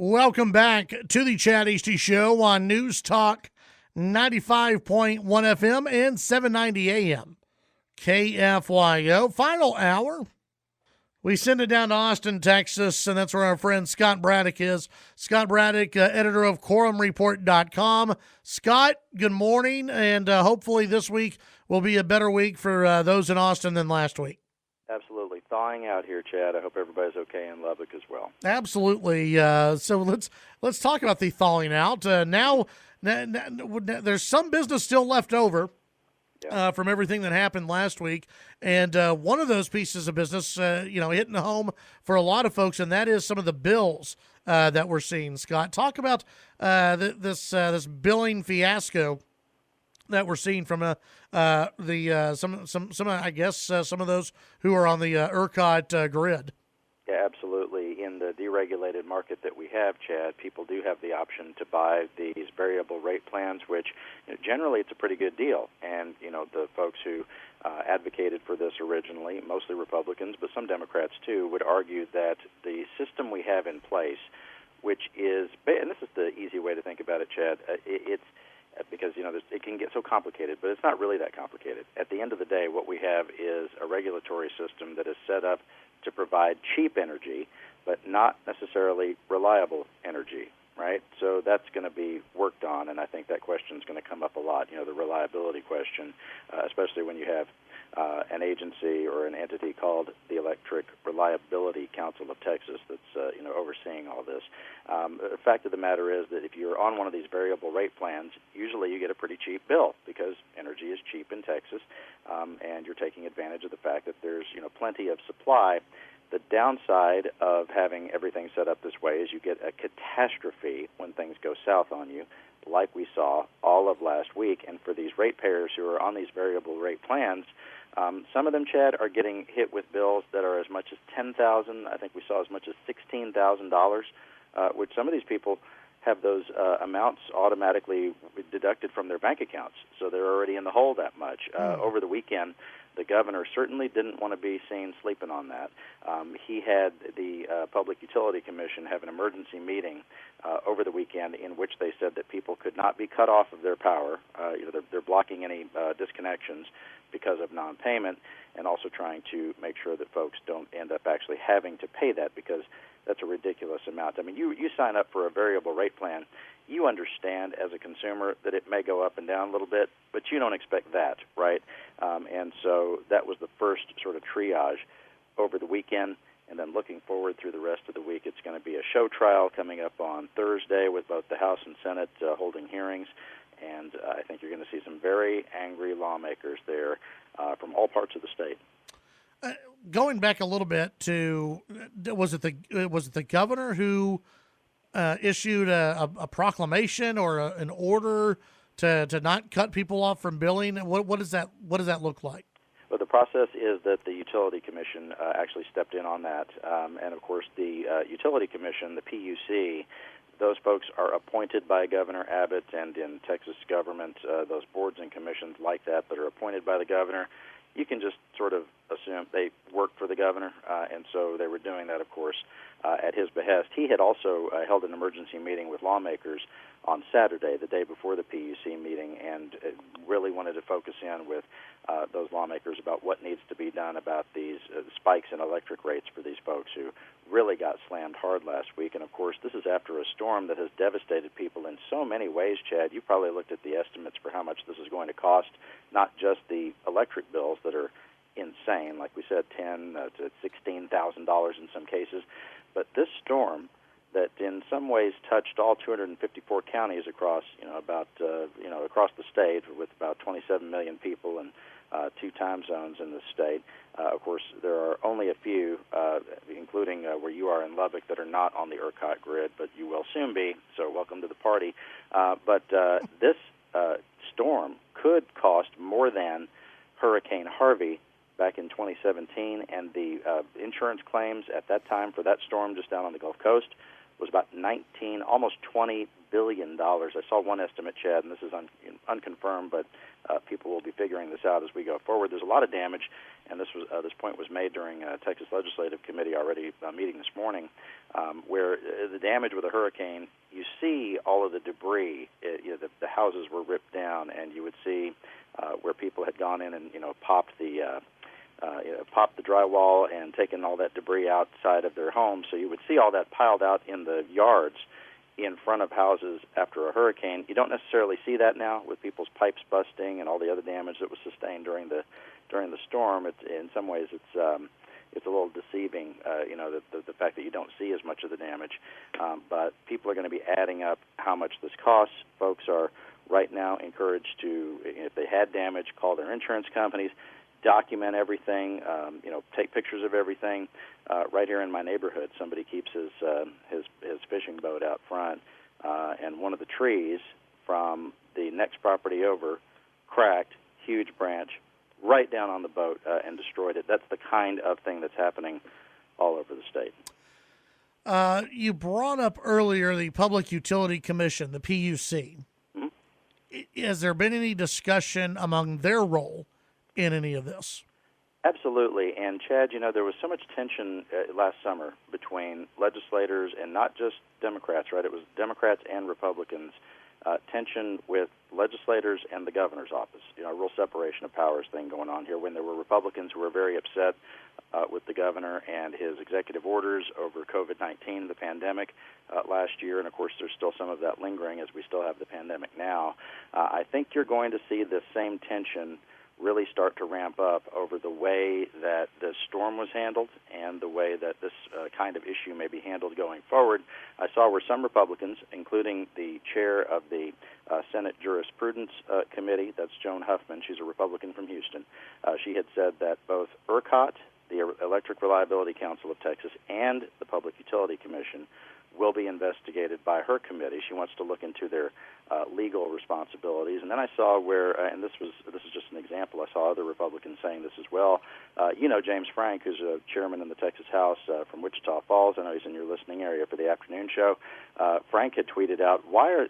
Welcome back to the Chad Hasty Show on News Talk 95.1 FM and 790 AM. KFYO. Final hour. We send it down to Austin, Texas, and that's where our friend Scott Braddock is. Scott Braddock, editor of QuorumReport.com. Scott, good morning, and hopefully this week will be a better week for those in Austin than last week. Absolutely. Thawing out here, Chad. I hope everybody's okay in Lubbock as well. Absolutely. So let's talk about the thawing out. Now, there's some business still left over. From everything that happened last week. And one of those pieces of business, hitting home for a lot of folks, and that is some of the bills that we're seeing. Scott, talk about this billing fiasco that we're seeing from some of those who are on the ERCOT grid. Yeah, absolutely. In the deregulated market that we have, Chad, people do have the option to buy these variable rate plans, which generally it's a pretty good deal. And, the folks who advocated for this originally, mostly Republicans, but some Democrats too, would argue that the system we have in place, which is, and this is the easy way to think about it, Chad, it's because, it can get so complicated, but it's not really that complicated. At the end of the day, what we have is a regulatory system that is set up to provide cheap energy, but not necessarily reliable energy, right? So that's going to be worked on, and I think that question is going to come up a lot, the reliability question, especially when you have an agency or an entity called the Electric Reliability Council of Texas that's, overseeing all this. The fact of the matter is that if you're on one of these variable rate plans, usually you get a pretty cheap bill because energy is cheap in Texas, and you're taking advantage of the fact that there's, plenty of supply. The downside of having everything set up this way is you get a catastrophe when things go south on you, like we saw all of last week. And for these ratepayers who are on these variable rate plans, some of them, Chad, are getting hit with bills that are as much as $10,000. I think we saw as much as $16,000, which some of these people have those amounts automatically deducted from their bank accounts, so they're already in the hole that much. Over the weekend, the governor certainly didn't want to be seen sleeping on that. He had the Public Utility Commission have an emergency meeting over the weekend in which they said that people could not be cut off of their power. They're blocking any disconnections because of non-payment, and also trying to make sure that folks don't end up actually having to pay that, because that's a ridiculous amount. I mean, you sign up for a variable rate plan, you understand as a consumer that it may go up and down a little bit, but you don't expect that, right? And so that was the first sort of triage over the weekend. And then looking forward through the rest of the week, it's going to be a show trial coming up on Thursday with both the House and Senate holding hearings. And I think you're going to see some very angry lawmakers there from all parts of the state. Going back a little bit to, was it the governor who issued a proclamation or an order to not cut people off from billing? What does that look like? Well, the process is that the Utility Commission actually stepped in on that, and of course the Utility Commission, the PUC, those folks are appointed by Governor Abbott, and in Texas government, those boards and commissions like that are appointed by the governor. You can just sort of assume they work for the governor, and so they were doing that, of course, at his behest. He had also held an emergency meeting with lawmakers on Saturday, the day before the PUC meeting, and really wanted to focus in with those lawmakers about what needs to be done about these spikes in electric rates for these folks who really got slammed hard last week. And, of course, this is after a storm that has devastated people in so many ways, Chad. You probably looked at the estimates for how much this is going to cost, not just the electric bills that are insane, like we said, $10,000 to $16,000 in some cases, but this storm that in some ways touched all 254 counties across, across the state, with about 27 million people and 2 time zones in the state. Of course, there are only a few, including where you are in Lubbock, that are not on the ERCOT grid, but you will soon be, so welcome to the party. But this storm could cost more than Hurricane Harvey back in 2017, and the insurance claims at that time for that storm just down on the Gulf Coast was about almost $20 billion. I saw one estimate, Chad, and this is unconfirmed, but people will be figuring this out as we go forward. There's a lot of damage, and this point was made during Texas Legislative Committee already meeting this morning, where the damage with a hurricane, you see all of the debris. The houses were ripped down, and you would see where people had gone in and popped the drywall and taken all that debris outside of their homes. So you would see all that piled out in the yards in front of houses after a hurricane. You don't necessarily see that now with people's pipes busting and all the other damage that was sustained during the storm. In some ways, it's a little deceiving, the fact that you don't see as much of the damage. But people are going to be adding up how much this costs. Folks are right now encouraged to, if they had damage, call their insurance companies, document everything, take pictures of everything. Right here in my neighborhood, somebody keeps his fishing boat out front, and one of the trees from the next property over cracked, huge branch, right down on the boat and destroyed it. That's the kind of thing that's happening all over the state. You brought up earlier the Public Utility Commission, the PUC. Mm-hmm. Has there been any discussion among their role in any of this? Absolutely. And, Chad, there was so much tension last summer between legislators and not just Democrats, right? It was Democrats and Republicans, tension with legislators and the governor's office, a real separation of powers thing going on here, when there were Republicans who were very upset with the governor and his executive orders over COVID-19, the pandemic, last year. And, of course, there's still some of that lingering as we still have the pandemic now. I think you're going to see this same tension really start to ramp up over the way that the storm was handled and the way that this kind of issue may be handled going forward. I saw where some Republicans, including the chair of the Senate Jurisprudence Committee, that's Joan Huffman, she's a Republican from Houston, she had said that both ERCOT, the Electric Reliability Council of Texas, and the Public Utility Commission will be investigated by her committee. She wants to look into their legal responsibilities. And then I saw where, and this is just an example, I saw other Republicans saying this as well. James Frank, who's a chairman in the Texas House from Wichita Falls. I know he's in your listening area for the afternoon show. Frank had tweeted out,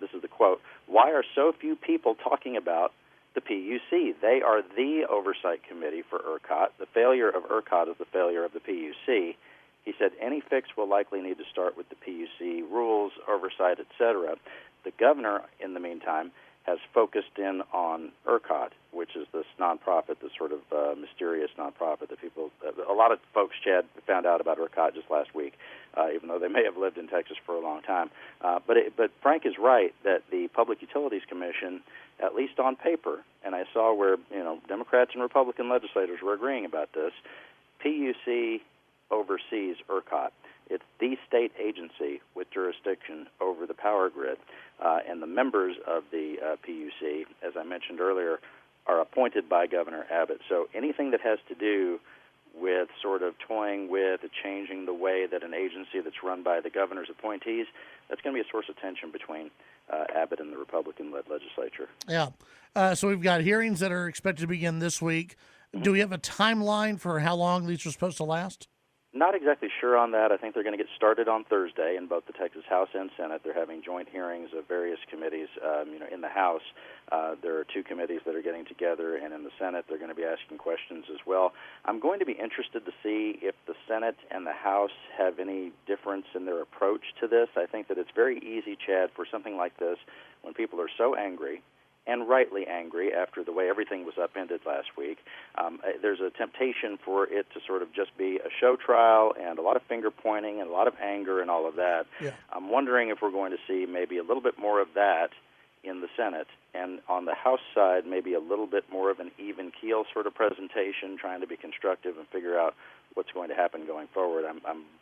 this is the quote, "Why are so few people talking about the PUC? They are the oversight committee for ERCOT. The failure of ERCOT is the failure of the PUC." He said any fix will likely need to start with the PUC rules, oversight, etc. The governor, in the meantime, has focused in on ERCOT, which is this nonprofit, this sort of mysterious nonprofit that a lot of folks, Chad, found out about ERCOT just last week, even though they may have lived in Texas for a long time. But Frank is right that the Public Utilities Commission, at least on paper, and I saw where Democrats and Republican legislators were agreeing about this, PUC oversees ERCOT. It's the state agency with jurisdiction over the power grid, and the members of the PUC, as I mentioned earlier, are appointed by Governor Abbott. So anything that has to do with sort of toying with changing the way that an agency that's run by the governor's appointees, that's going to be a source of tension between Abbott and the Republican-led legislature. Yeah. So we've got hearings that are expected to begin this week. Mm-hmm. Do we have a timeline for how long these are supposed to last? Not exactly sure on that. I think they're going to get started on Thursday in both the Texas House and Senate. They're having joint hearings of various committees. In the House, there are two committees that are getting together, and in the Senate, they're going to be asking questions as well. I'm going to be interested to see if the Senate and the House have any difference in their approach to this. I think that it's very easy, Chad, for something like this, when people are so angry, and rightly angry after the way everything was upended last week. There's a temptation for it to sort of just be a show trial and a lot of finger-pointing and a lot of anger and all of that. Yeah. I'm wondering if we're going to see maybe a little bit more of that in the Senate, and on the House side, maybe a little bit more of an even-keel sort of presentation, trying to be constructive and figure out what's going to happen going forward.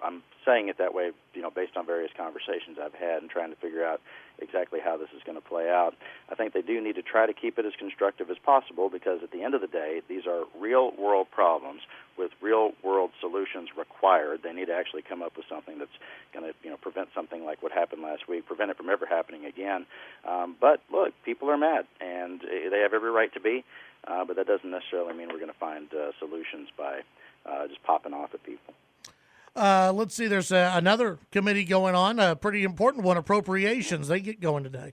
I'm saying it that way, based on various conversations I've had and trying to figure out exactly how this is going to play out. I think they do need to try to keep it as constructive as possible, because at the end of the day, these are real-world problems with real-world solutions required. They need to actually come up with something that's going to prevent something like what happened last week, prevent it from ever happening again. But look, people are mad, and they have every right to be, but that doesn't necessarily mean we're going to find solutions by just popping off at people. Let's see, there's another committee going on, a pretty important one, appropriations. They get going today.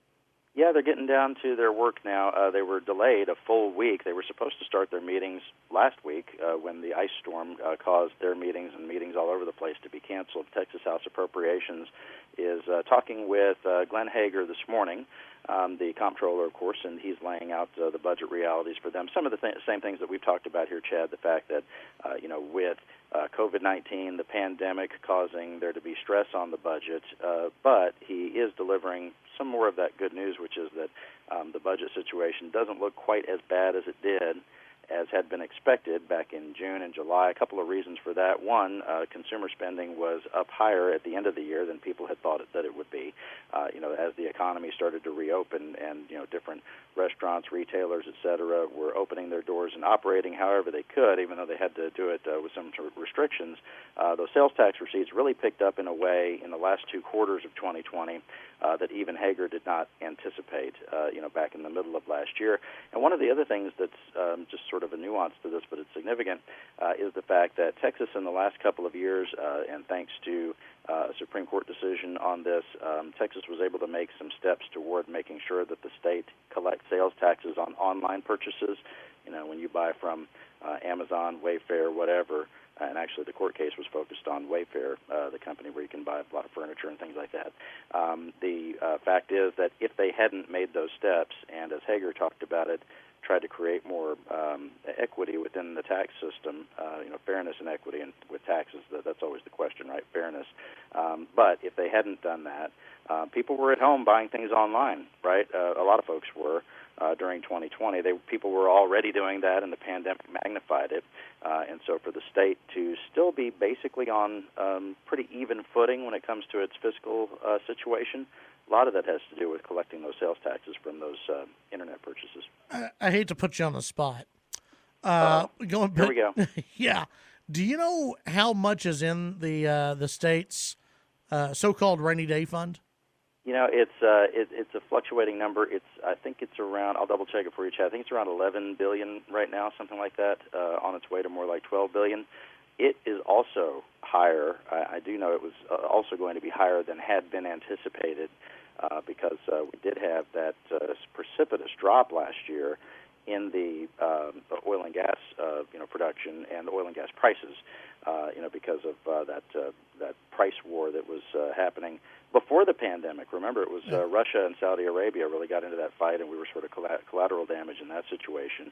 Yeah, they're getting down to their work now. They were delayed a full week. They were supposed to start their meetings last week when the ice storm caused their meetings and meetings all over the place to be canceled. Texas House Appropriations is talking with Glenn Hager this morning, the comptroller, of course, and he's laying out the budget realities for them. Some of the same things that we've talked about here, Chad, the fact that, with COVID-19, the pandemic causing there to be stress on the budget, but he is delivering some more of that good news, which is that the budget situation doesn't look quite as bad as it did, as had been expected back in June and July. A couple of reasons for that. One, consumer spending was up higher at the end of the year than people had thought that it would be. As the economy started to reopen and, different restaurants, retailers, et cetera, were opening their doors and operating however they could, even though they had to do it with some sort of restrictions. Those sales tax receipts really picked up in a way in the last 2 quarters of 2020 that even Hager did not anticipate, back in the middle of last year. And one of the other things that's just sort of a nuance to this, but it's significant, is the fact that Texas in the last couple of years, and thanks to a Supreme Court decision on this, Texas was able to make some steps toward making sure that the state collects sales taxes on online purchases. When you buy from Amazon, Wayfair, whatever, and actually the court case was focused on Wayfair, the company where you can buy a lot of furniture and things like that. The fact is that if they hadn't made those steps, and as Hager talked about it, tried to create more equity within the tax system, fairness and equity and with taxes, that's always the question, right, fairness. But if they hadn't done that, people were at home buying things online, right? A lot of folks were. During 2020. People were already doing that, and the pandemic magnified it. And so for the state to still be basically on pretty even footing when it comes to its fiscal situation, a lot of that has to do with collecting those sales taxes from those Internet purchases. I hate to put you on the spot. Here we go. Yeah. Do you know how much is in the state's so-called rainy day fund? It's a fluctuating number. I think it's around. I'll double check it for you, Chad. I think it's around $11 billion right now, something like that. On its way to more like $12 billion. It is also higher. I do know it was also going to be higher than had been anticipated because we did have that precipitous drop last year in the oil and gas production and oil and gas prices. Because of that price war that was happening before the pandemic. Remember, it was Russia and Saudi Arabia really got into that fight, and we were sort of collateral damage in that situation.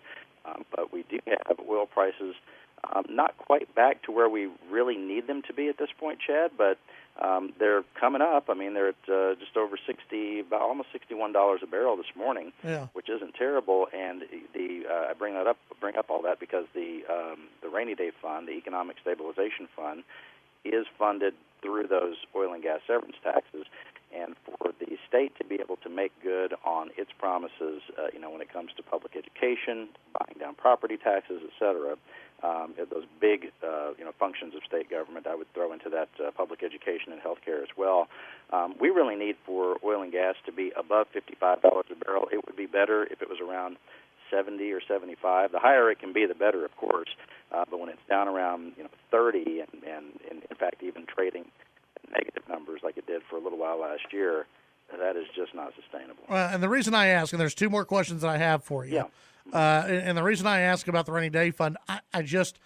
But we do have oil prices not quite back to where we really need them to be at this point, Chad, but they're coming up. I mean, they're at just over about almost $61 a barrel this morning, which isn't terrible. And I bring up all that because the rainy day fund, the economic stabilization fund, is funded through those oil and gas severance taxes. And for the state to be able to make good on its promises, when it comes to public education, buying down property taxes, et cetera, those big, functions of state government, I would throw into that public education and health care as well. We really need for oil and gas to be above $55 a barrel. It would be better if it was around 70 or 75. The higher it can be, the better, of course. But when it's down around 30, and in fact even trading negative numbers like it did for a little while last year, that is just not sustainable. And the reason I ask, and there's 2 more questions that I have for you. Yeah. And the reason I ask about the rainy day fund, I just,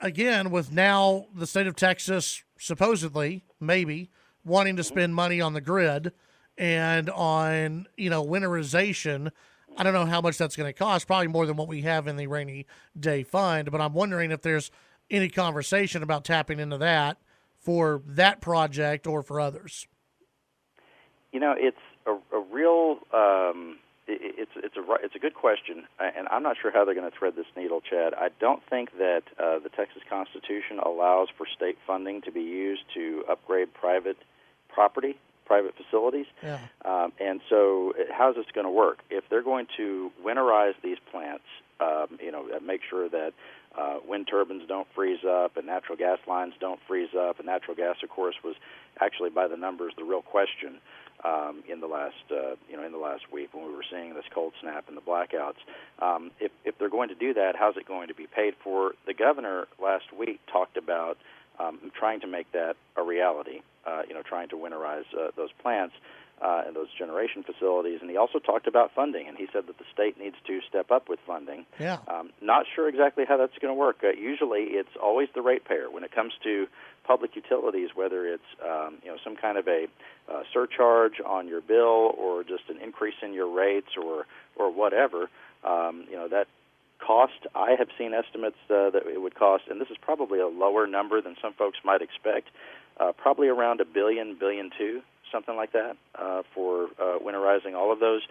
again, with now the state of Texas supposedly, maybe, wanting to spend money on the grid and on, winterization, I don't know how much that's going to cost, probably more than what we have in the rainy day fund, but I'm wondering if there's any conversation about tapping into that for that project or for others. It's a real it's a good question, and I'm not sure how they're going to thread this needle, Chad. I don't think that the Texas Constitution allows for state funding to be used to upgrade private property, private facilities. Yeah. And so how's this going to work? If they're going to winterize these plants, make sure that wind turbines don't freeze up and natural gas lines don't freeze up, and natural gas, of course, was actually by the numbers the real question in the last week when we were seeing this cold snap and the blackouts. If they're going to do that, how's it going to be paid for? The governor last week talked about trying to make that a reality, trying to winterize those plants and those generation facilities. And he also talked about funding, and he said that the state needs to step up with funding. Yeah. Not sure exactly how that's going to work. Usually it's always the ratepayer. When it comes to public utilities, whether it's some kind of a surcharge on your bill or just an increase in your rates or whatever, that cost, I have seen estimates that it would cost, and this is probably a lower number than some folks might expect, probably around $1 billion, $1.2 billion, something like that, for winterizing all of those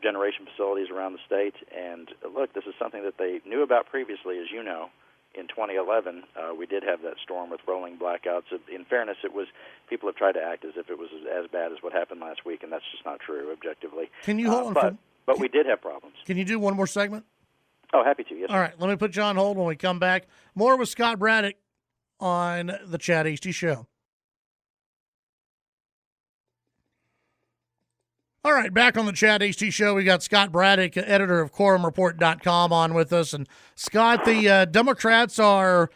generation facilities around the state. And look, this is something that they knew about previously, as you know. In 2011, we did have that storm with rolling blackouts. In fairness, people have tried to act as if it was as bad as what happened last week, and that's just not true, objectively. Can you hold on? But we did have problems. Can you do one more segment? Oh, happy to, yes. All right, let me put you on hold when we come back. More with Scott Braddock on the Chad Hasty Show. All right, back on the Chad Hasty Show, we got Scott Braddock, editor of QuorumReport.com, on with us. And Scott, the Democrats are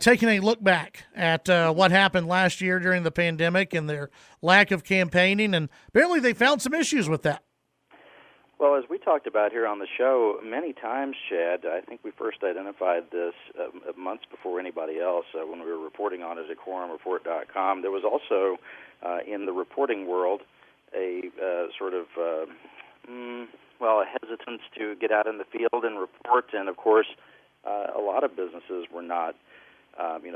taking a look back at what happened last year during the pandemic and their lack of campaigning, and apparently they found some issues with that. Well, as we talked about here on the show many times, Chad, I think we first identified this months before anybody else when we were reporting on it at QuorumReport.com. There was also, in the reporting world, a sort of, a hesitance to get out in the field and report. And, of course, a lot of businesses were not,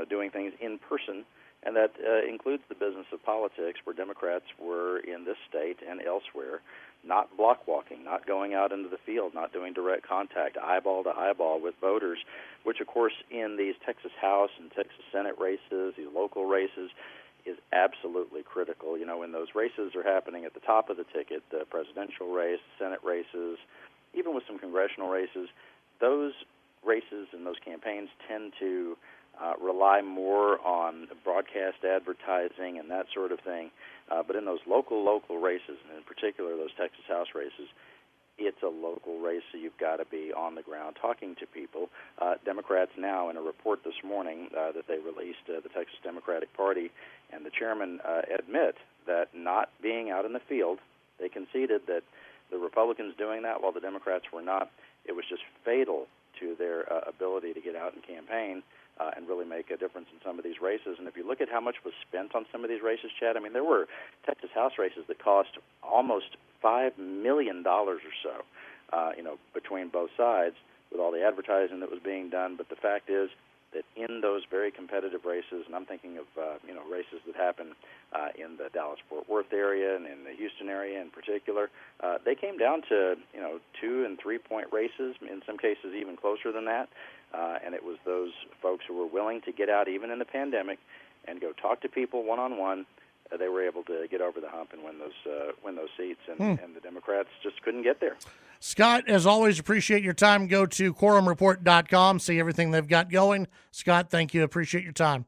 doing things in person. And that includes the business of politics, where Democrats were in this state and elsewhere not block walking, not going out into the field, not doing direct contact, eyeball to eyeball with voters, which, of course, in these Texas House and Texas Senate races, these local races, is absolutely critical. When those races are happening at the top of the ticket, the presidential race, Senate races, even with some congressional races, those races and those campaigns tend to rely more on broadcast advertising and that sort of thing. But in those local races, and in particular those Texas House races, it's a local race, so you've got to be on the ground talking to people. Democrats now, in a report this morning that they released, the Texas Democratic Party and the chairman admit that not being out in the field, they conceded that the Republicans doing that while the Democrats were not, it was just fatal to their ability to get out and campaign and really make a difference in some of these races. And if you look at how much was spent on some of these races, Chad, I mean, there were Texas House races that cost almost $5 million or so, between both sides with all the advertising that was being done. But the fact is that in those very competitive races, and I'm thinking of, races that happen in the Dallas-Fort Worth area and in the Houston area in particular, they came down to, 2- and 3-point races, in some cases even closer than that. And it was those folks who were willing to get out even in the pandemic and go talk to people one-on-one. They were able to get over the hump and win those seats, and the Democrats just couldn't get there. Scott, as always, appreciate your time. Go to QuorumReport.com, see everything they've got going. Scott, thank you. Appreciate your time.